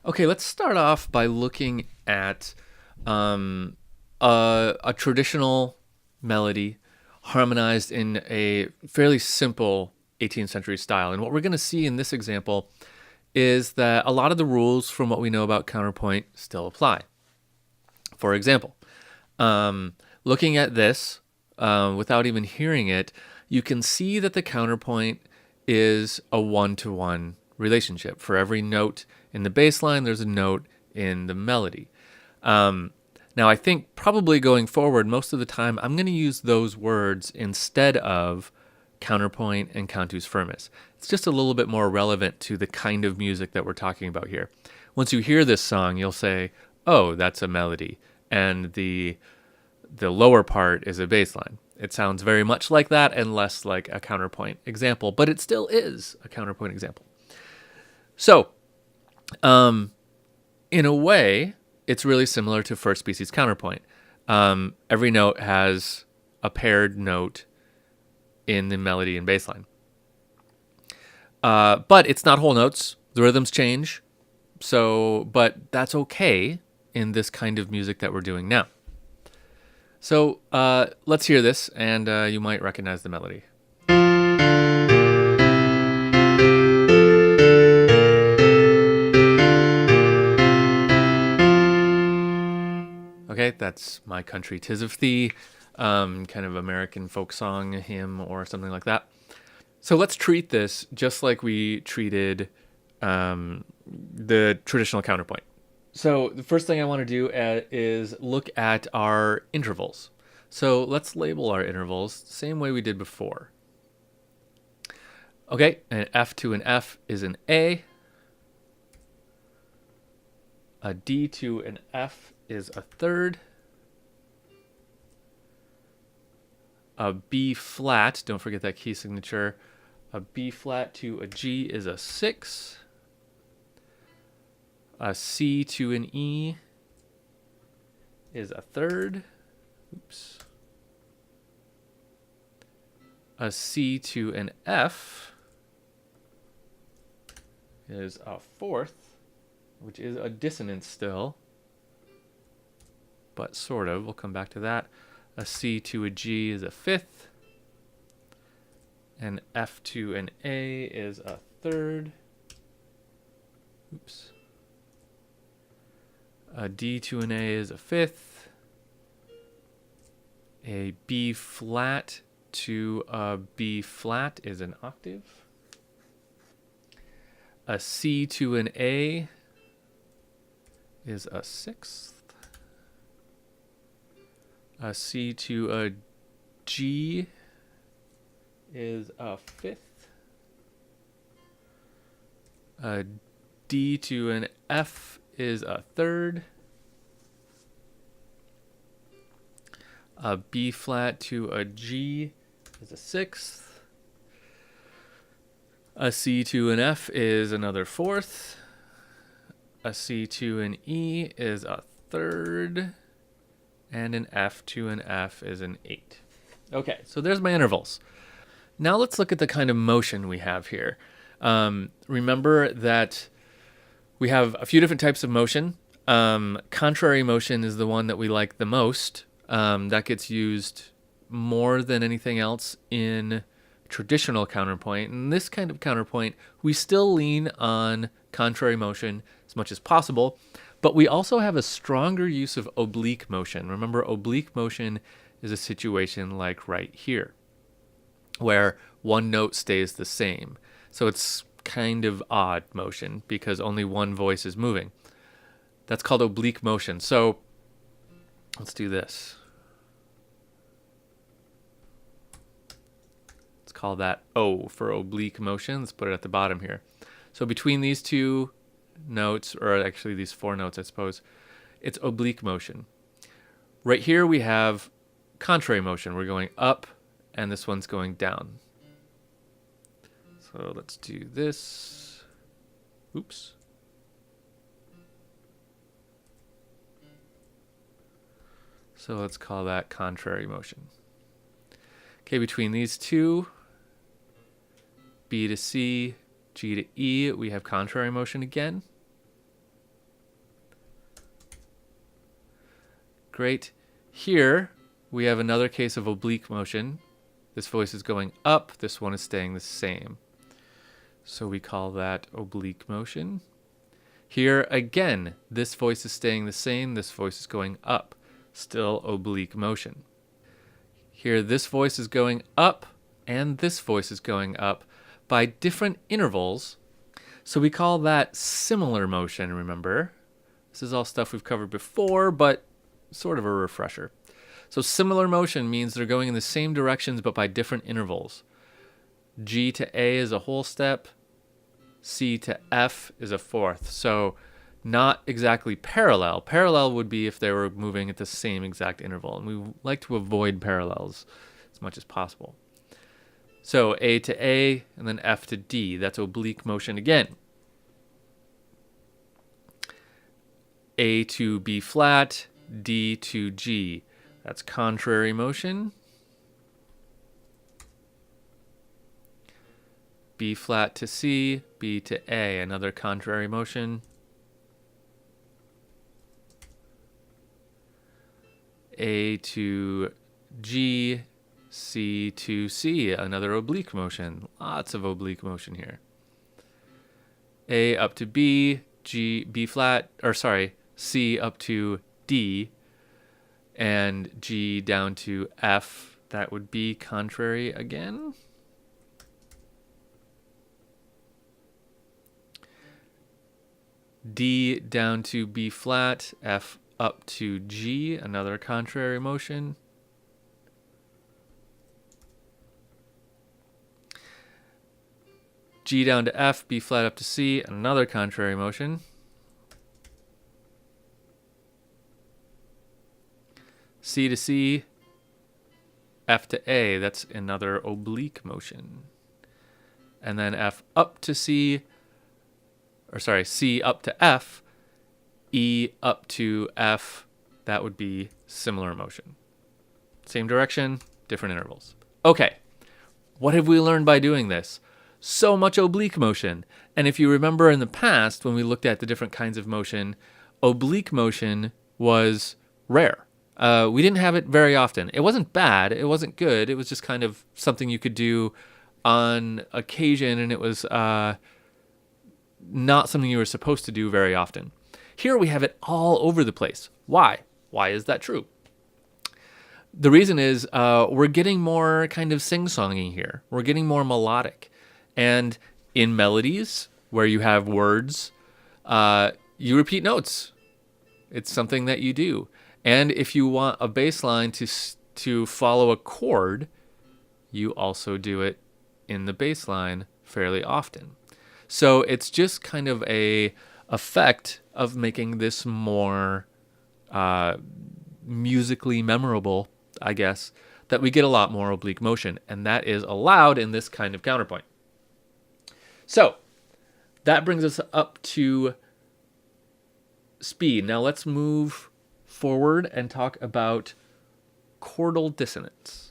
Okay, let's start off by looking at um, a traditional melody harmonized in a fairly simple 18th century style. And what we're going to see in this example is that a lot of the rules from what we know about counterpoint still apply. For example, looking at this without even hearing it, you can see that the counterpoint is a one-to-one relationship. For every note in the bass line, there's a note in the melody. Now, I think probably going forward, most of the time, I'm going to use those words instead of counterpoint and cantus firmus. It's just a little bit more relevant to the kind of music that we're talking about here. Once you hear this song, you'll say, "Oh, that's a melody," and the lower part is a bass line. It sounds very much like that and less like a counterpoint example, but it still is a counterpoint example. So, in a way, it's really similar to first species counterpoint. Every note has a paired note in the melody and bass line. But it's not whole notes. The rhythms change. But that's okay in this kind of music that we're doing now. So let's hear this, and you might recognize the melody. Okay, that's My Country 'Tis of Thee, kind of American folk song, hymn, or something like that. So let's treat this just like we treated the traditional counterpoint. So the first thing I want to do is look at our intervals. So let's label our intervals the same way we did before. Okay, an F to an F is an A. A D to an F is a third. A B flat, don't forget that key signature. A B flat to a G is a 6. A C to an E is a third. Oops. A C to an F is a fourth, which is a dissonance still, but sort of. We'll come back to that. A C to a G is a fifth. An F to an A is a third. Oops. A D to an A is a fifth. A B flat to a B flat is an octave. A C to an A is a sixth. A C to a G is a fifth. A D to an F is a third. A B flat to a G is a sixth. A C to an F is another fourth. A C to an E is a third. And an F to an F is an 8. Okay, so there's my intervals. Now let's look at the kind of motion we have here. Remember that we have a few different types of motion. Contrary motion is the one that we like the most. That gets used more than anything else in traditional counterpoint. In this kind of counterpoint, we still lean on contrary motion as much as possible, but we also have a stronger use of oblique motion. Remember, oblique motion is a situation like right here, where one note stays the same. So it's kind of odd motion because only one voice is moving. That's called oblique motion. So let's do this. Let's call that O for oblique motion. Let's put it at the bottom here. So between these two notes, or actually these four notes, I suppose, it's oblique motion. Right here we have contrary motion. We're going up, and this one's going down. So let's do this. Oops. So let's call that contrary motion. Okay, between these two, B to C, G to E, we have contrary motion again. Great. Here we have another case of oblique motion. This voice is going up. This one is staying the same. So we call that oblique motion. Here again, this voice is staying the same. This voice is going up. Still oblique motion. Here this voice is going up and this voice is going up by different intervals. So we call that similar motion, remember? This is all stuff we've covered before, but sort of a refresher. So similar motion means they're going in the same directions but by different intervals. G to A is a whole step. C to F is a fourth. So not exactly parallel. Parallel would be if they were moving at the same exact interval. And we like to avoid parallels as much as possible. So A to A and then F to D. That's oblique motion again. A to B flat, D to G. That's contrary motion. B flat to C, B to A, another contrary motion. A to G, C to C, another oblique motion. Lots of oblique motion here. A up to B, G, B flat, or sorry, C up to D, and G down to F. That would be contrary again. D down to B flat, F up to G, another contrary motion. G down to F, B flat up to C, another contrary motion. C to C, F to A, that's another oblique motion. And then F up to C, or sorry, C up to F, E up to F, that would be similar motion. Same direction, different intervals. Okay, what have we learned by doing this? So much oblique motion. And if you remember in the past, when we looked at the different kinds of motion, oblique motion was rare. We didn't have it very often. It wasn't bad. It wasn't good. It was just kind of something you could do on occasion, and it was not something you were supposed to do very often. Here we have it all over the place. Why? Why is that true? The reason is we're getting more kind of sing-songy here. We're getting more melodic. And in melodies, where you have words, you repeat notes. It's something that you do. And if you want a bass line to follow a chord, you also do it in the bass line fairly often. So it's just kind of a effect of making this more musically memorable, I guess, that we get a lot more oblique motion. And that is allowed in this kind of counterpoint. So that brings us up to speed. Now let's move forward and talk about chordal dissonance.